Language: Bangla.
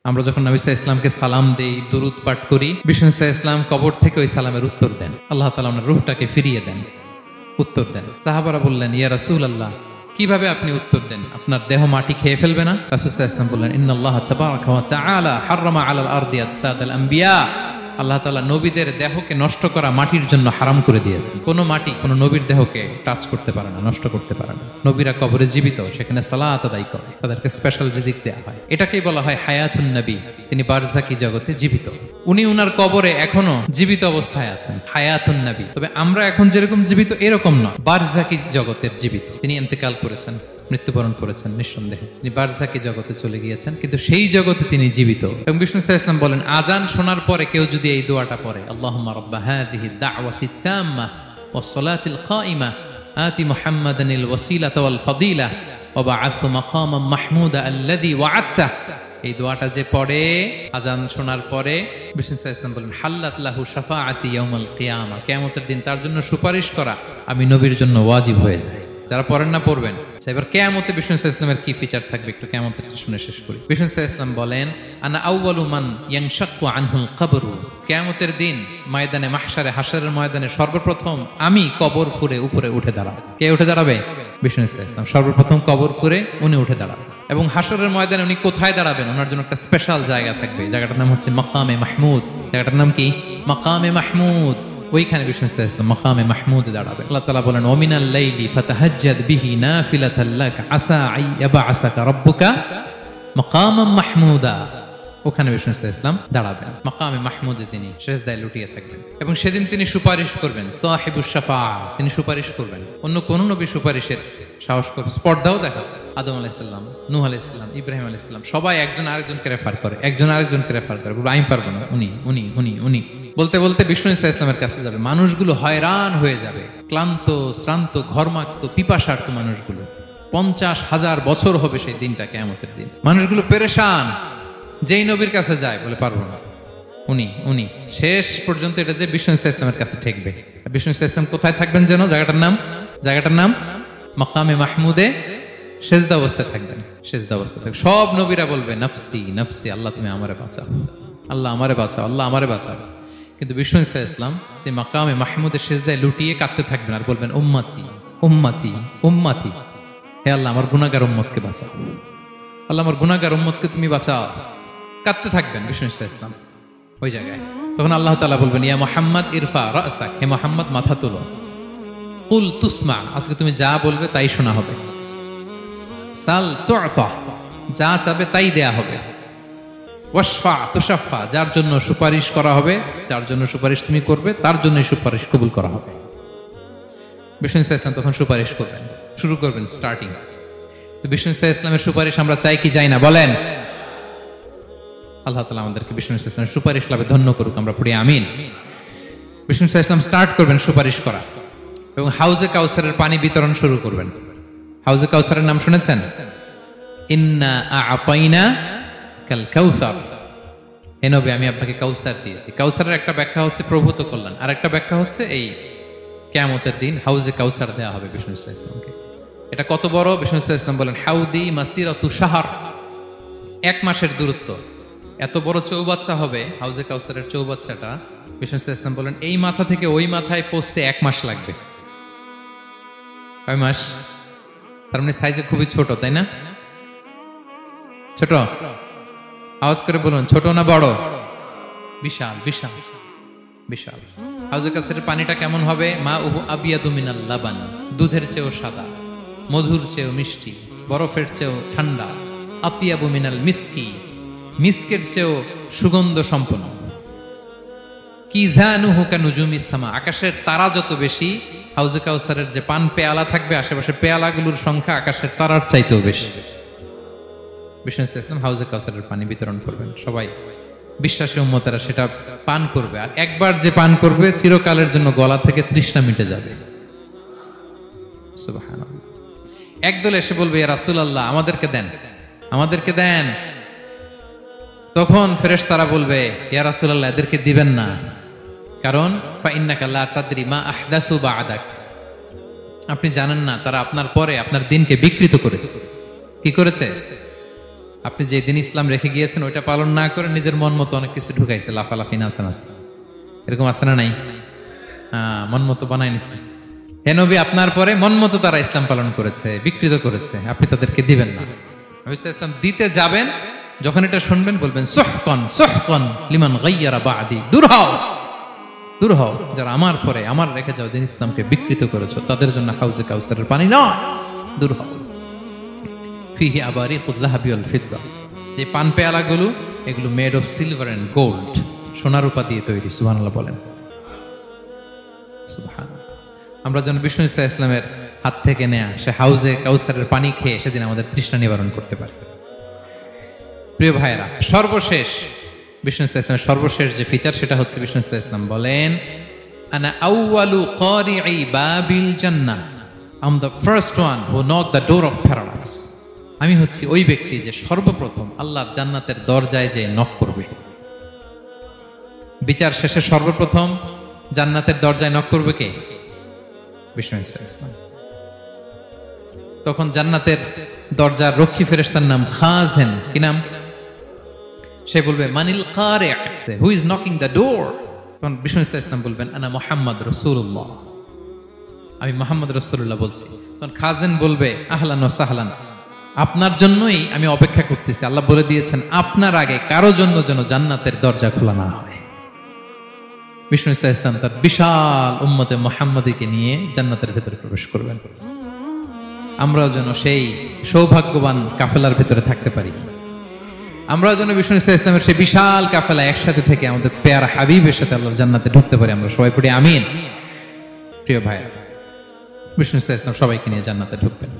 আমরা যখন নবী সাল্লাল্লাহু আলাইহি ওয়াসাল্লামকে সালাম দেই, দুরূদ পাঠ করি, বিষ্ণু সাল্লাল্লাহু আলাইহি ওয়াসাল্লাম কবর থেকে ওই সালামের উত্তর দেন। আল্লাহ তাআলা ওনার রূহটাকে ফিরিয়ে দেন, উত্তর দেন। সাহাবারা বললেন, ইয়া রাসূলুল্লাহ, কিভাবে আপনি উত্তর দেন? আপনার দেহ মাটি খেয়ে ফেলবে না? রাসূল সাল্লাল্লাহু আলাইহি ওয়াসাল্লাম বললেন, ইন্নাল্লাহা তাবারাকা ওয়া তাআলা হাররামা আলাল আরদি আজসাদাল আম্বিয়া। আল্লাহ তাআলা নবীদের দেহকে নষ্ট করা মাটির জন্য হারাম করে দিয়েছেন। কোনো মাটি কোনো নবীর দেহকে টাচ করতে পারে না, নষ্ট করতে পারে না। নবীরা কবরে জীবিত, সেখানে সালাত আদায় করে, তাদেরকে স্পেশাল রিজিক দেওয়া হয়। এটাকেই বলা হয় হায়াতুন নবী। তিনি বারজাকি জগতে জীবিত, উনি উনার কবরে এখনো জীবিত অবস্থায় আছেন, হায়াতুন নবী। তবে আমরা এখন যেরকম জীবিত এরকম নয়, বারজাকি জগতের জীবিত। তিনি ইন্তেকাল করেছেন, মৃত্যুবরণ করেছেন নিঃসন্দেহে, তিনি বারজাকি জগতে চলে গিয়েছেন, কিন্তু সেই জগতে তিনি জীবিত। এবং বিষ্ণু সাল্লাল্লাহু আলাইহি ওয়াসাল্লাম বলেন, আজান শোনার পরে কেউ যদি এই দোয়াটা পড়ে, আল্লাহুম্মা রাব্বা হাযিহি দাওয়াতিত তাম্মাহ ওয়াস সালাতিল কাইমা আতি মুহাম্মাদানিল ওয়াসিলাতা ওয়াল ফাদিলা ওয়া বা'আথহু মাকামান মাহমুদা আল্লাযী ওয়া'আদতা, এই দোয়াটা যে পড়ে আজান শোনার পরে, বিষ্ণু সাল্লাল্লাহু আলাইহি ওয়াসাল্লাম বলেন, হাল্লাত লাহু শাফাআতি ইয়াউমাল কিয়ামা, কিয়ামতের দিন তার জন্য সুপারিশ করা আমি নবীর জন্য ওয়াজিব হয়ে যায়। যারা পড়েন না পড়বেন। এবার কিয়ামতে বিষ্ণু সাল্লাল্লাহু আলাইহি ওয়াসাল্লামের কি ফিচার থাকবে একটু কিয়ামতেরটা শুনে শেষ করি। বিষ্ণু সাল্লাল্লাহু আলাইহি ওয়াসাল্লাম বলেন, আনা আউয়ালু মান ইয়ানশাক্কু আনহুল কবরু, কিয়ামতের দিন ময়দানে মাহশারে, হাশরের ময়দানে সর্বপ্রথম আমি কবর ফুঁড়ে উপরে উঠে দাঁড়াবো। কে উঠে দাঁড়াবে? বিষ্ণু সাল্লাল্লাহু আলাইহি ওয়াসাল্লাম সর্বপ্রথম কবর ফুঁড়ে উনি উঠে দাঁড়াবেন। এবং হাশরের ময়দানে উনি কোথায় দাঁড়াবেন? ওনার জন্য একটা স্পেশাল জায়গা থাকবে, জায়গাটার নাম হচ্ছে মাকামে মাহমুদ। জায়গাটার নাম কি? মাকামে মাহমুদ। ওইখানে বিষ্ণু সাল্লাল্লাহু আলাইহি ওয়াসাল্লাম মাকামে মাহমুদে দাঁড়াবে। আল্লাহ তাআলা বলেন, ওয়া মিনাল লাইলি ফাতাহাজ্জাদ বিহি নাফিলাতাল লাক আসা আইয়াবআসাকা রাব্বুকা মাকামান মাহমুদা। ওখানে বিষ্ণু সাল্লাল্লাহু আলাইহি ওয়াসাল্লাম দাঁড়াবেন, মাকামে মাহমুদে তিনি সিজদায় লুটিয়ে থাকবেন। এবং সেদিন তিনি সুপারিশ করবেন, সাহিবুশ শাফাআ, তিনি সুপারিশ করবেন। অন্য কোন নবী সুপারিশের সাহস করবে, স্পর্ধাও দেখাবে। আদম আলাইহিস সালাম, নূহ আলাইহিস সালাম, ইব্রাহিম আলাইহিস সালাম, সবাই একজন আরেকজনকে রেফার করে, একজন আরেকজনকে রেফার করে, বলে আমি পারবো না, উনি উনি উনি উনি বলতে বলতে বিষ্ণু সাল্লাল্লাহু আলাইহি ওয়াসাল্লামের কাছে যাবে। মানুষগুলো হয়রান হয়ে যাবে, ক্লান্ত শ্রান্ত ঘর্মাক্ত পিপাসার্ত মানুষগুলো। 50,000 বছর হবে সেই দিনটা, কিয়ামতের দিন। মানুষগুলো পেরেশান, যেই নবীর কাছে যায় বলে পারবো না, উনি উনি। শেষ পর্যন্ত এটা যে বিষ্ণু সাল্লাল্লাহু আলাইহি ওয়াসাল্লামের কাছে ঠেকবে। বিষ্ণু সাল্লাল্লাহু আলাইহি ওয়াসাল্লাম কোথায় থাকবেন যেন? জায়গাটার নাম মাকামে মাহমুদে সেজদা অবস্থায় থাকবেন, সেজদা অবস্থায় থাকবেন। সব নবীরা বলবে নাফসি নাফসি, আল্লাহ তুমি আমারে বাঁচাও, আল্লাহ আমারে বাঁচাও, আল্লাহ আমারে বাঁচাও। কিন্তু বিষ্ণু সাল্লাল্লাহু আলাইহি ওয়াসাল্লাম সেই মাকামে মাহমুদের সেজদায় লুটিয়ে কাঁদতে থাকবেন আর বলবেন, উম্মতি উম্মতি উম্মতি, হে আল্লাহ আমার গুনাহগার উম্মতকে বাঁচাও, আল্লাহ আমার গুনাহগার উম্মতকে তুমি বাঁচাও। কাঁদতে থাকবেন বিষ্ণু সাল্লাল্লাহু আলাইহি ওয়াসাল্লাম ওই জায়গায়। তখন আল্লাহ তাআলা বলবেন, ইয়া মুহাম্মদ ইরফা রাসাক, হে মুহাম্মদ মাথা তোলো, কুল তুসমা, আজকে তুমি যা বলবে তাই শোনা হবে, সাল তু'তা, যা চাবে তাই দেয়া হবে, ওয়াশফা তুশাফা, যার জন্য সুপারিশ করা হবে, যার জন্য সুপারিশ তুমি করবে তার জন্যই সুপারিশ কবুল করা হবে। বিষ্ণু সাল্লাল্লাহু আলাইহি ওয়াসাল্লাম তখন সুপারিশ করবেন, শুরু করবেন, স্টার্টিং। তো বিষ্ণু সাল্লাল্লাহু আলাইহি ওয়াসাল্লামের সুপারিশ আমরা চাই কি চাই না বলেন? আল্লাহ তাআলা আমাদেরকে বিষ্ণু সাল্লাল্লাহু আলাইহি ওয়াসাল্লামের সুপারিশ লাভে ধন্য করুক, আমরা পড়ি আমিন। বিষ্ণু সাল্লাল্লাহু আলাইহি ওয়াসাল্লাম স্টার্ট করবেন সুপারিশ করা এবং হাউজে কাউসারের পানি বিতরণ শুরু করবেন। হাউজে কাউসারের নাম শুনেছেন? ইন্না আ'তাইনা কাল কাউসার, হে নবী আমি আপনাকে কাউসার দিয়েছি। কাউসারের একটা ব্যাখ্যা হচ্ছে প্রভূত কল্যাণ, আর একটা ব্যাখ্যা হচ্ছে এই কিয়ামতের দিন হাউজে কাউসার দেওয়া হবে বিষ্ণু সাল্লাল্লাহু আলাইহি ওয়াসাল্লামকে। এটা কত বড়? বিষ্ণু সাল্লাল্লাহু আলাইহি ওয়াসাল্লাম বলেন, হাউদি মাসিরাতু শাহর, 1 মাসের দূরত্ব। এত বড় চৌবাচ্চা হবে হাউজে কাউসারের চৌবাচ্চাটা। বিষ্ণু সাল্লাল্লাহু আলাইহি ওয়াসাল্লাম বলেন, এই মাথা থেকে ওই মাথায় পৌঁছতে 1 মাস লাগবে। কয় মাস? তার মানে সাইজে খুবই ছোট, তাই না? ছোট? আওয়াজ করে বলুন, ছোট না বড়? বিশাল বিশাল বিশাল। হাউজে কাউসারের পানিটা কেমন হবে? মা উহু আবিয়াদু মিনাল লাবান, দুধের চেয়েও সাদা, মধুর চেয়েও মিষ্টি, বরফের চেয়েও ঠান্ডা, আতিয়াবু মিনাল মিসকি, মিসকের চেয়েও সুগন্ধ সম্পন্ন, কিজানুহু কানুজুমিস সামা, আকাশের তারা যত বেশি, হাউজে কাউসারের যে পান পেয়ালা থাকবে আশেপাশে পেয়ালাগুলোর সংখ্যা আকাশের তারার চাইতেও বেশি। বিষ্ণু সাল্লাল্লাহু আলাইহি ওয়াসাল্লাম হাউজে কাউসারের পানি বিতরণ করবেন, সবাই বিশ্বাসী উম্মতেরা সেটা পান করবে। আর একবার যে পান করবে চিরকালের জন্য গলা থেকে তৃষ্ণা মিটে যাবে। সুবহানাল্লাহ। একদল এসে বলবে, ইয়া রাসূলুল্লাহ আমাদেরকে দেন, আমাদেরকে দেন। তখন ফেরেশতারা বলবে, ইয়া রাসূলুল্লাহ এদেরকে দিবেন না, কারণ ফা ইন্নাকা লা তাদরি মা আহদাসু বা'দাক, আপনি জানেন না তারা আপনার পরে আপনার দিনকে বিকৃত করেছে। কি করেছে? আপনি যে দিন ইসলাম রেখে গিয়েছেন ওইটা পালন না করে নিজের মন মতো অনেক কিছু ঢুকাইছে, লাফালাফি নাচানাচি, এরকম আছে না নাই? মন মতো বানাই নিছে। হে নবী, আপনার পরে মন মতো তারা ইসলাম পালন করেছে, বিকৃত করেছে, আপনি তাদেরকে দিবেন না। নবী সাল্লাল্লাহু আলাইহি ওয়াসাল্লাম দিতে যাবেন, যখন এটা শুনবেন বলবেন সুহকান সুহকান লিমান গায়্যারা বাদি, দূর হও, দূর হও, যারা আমার পরে আমার রেখে যাও দিন ইসলামকে বিকৃত করেছো, তাদের জন্য হাউজে কাউসারের পানি নয়, দূর হও। ফিহি আবারিকুল যাহাবি ওয়াল ফিদ্দা, যে পান পেয়ালাগুলো এগুলো made of silver and gold, সোনা রূপা দিয়ে তৈরি। সুবহানাল্লাহ বলেন। সুবহানাল্লাহ। আমরা যেন বিষ্ণু ইসা ইসলামের হাত থেকে নেয়া সে হাউজে কাউসারের পানি খেয়ে সেদিন আমাদের তৃষ্ণা নিবারণ করতে পারে। প্রিয় ভাইয়েরা, সর্বশেষ বিষ্ণু ইসা ইসলামের সর্বশেষ যে ফিচার সেটা হচ্ছে বিষ্ণু ইসা ইসলাম বলেন, আনা আউয়ালু কারিই বাবিল জান্নাহ, I am the first one who knock the door of paradise. আমি হচ্ছি ওই ব্যক্তি যে সর্বপ্রথম আল্লাহর জান্নাতের দরজায় যে নক করবে। বিচার শেষে সর্বপ্রথম জান্নাতের দরজায় নক করবে কে? বিষ্ণু ইসা ইসলাম। তখন জান্নাতের দরজার রক্ষী ফেরেশতার নাম খাজেন। কি নাম? সে বলবে মানিল কারি, who is knocking the door? তখন বিষ্ণু ইসা ইসলাম বলবেন আনা মুহাম্মদ রাসূলুল্লাহ, আমি মুহাম্মদ রাসূলুল্লাহ বলছি। তখন খাজেন বলবে আহলান ওয়া সাহলান, আপনার জন্যই আমি অপেক্ষা করতেছি। আল্লাহ বলে দিয়েছেন আপনার আগে কারো জন্য যেন জান্নাতের দরজা খোলা না হয়। বিষ্ণু ইসা ইসলাম তার বিশাল উম্মতে মুহাম্মাদীকে নিয়ে জান্নাতের ভেতরে প্রবেশ করবেন। আমরাও যেন সেই সৌভাগ্যবান কাফেলার ভেতরে থাকতে পারি। আমরাও যেন বিষ্ণু ইসা ইসলামের সেই বিশাল কাফেলা একসাথে থেকে আমাদের পেয়ারা হাবিবের সাথে আল্লাহর জান্নাতে ঢুকতে পারি। আমরা সবাই পড়ি আমিন। প্রিয় ভাই, বিষ্ণু ইসা ইসলাম সবাইকে নিয়ে জান্নাতে ঢুকবেন।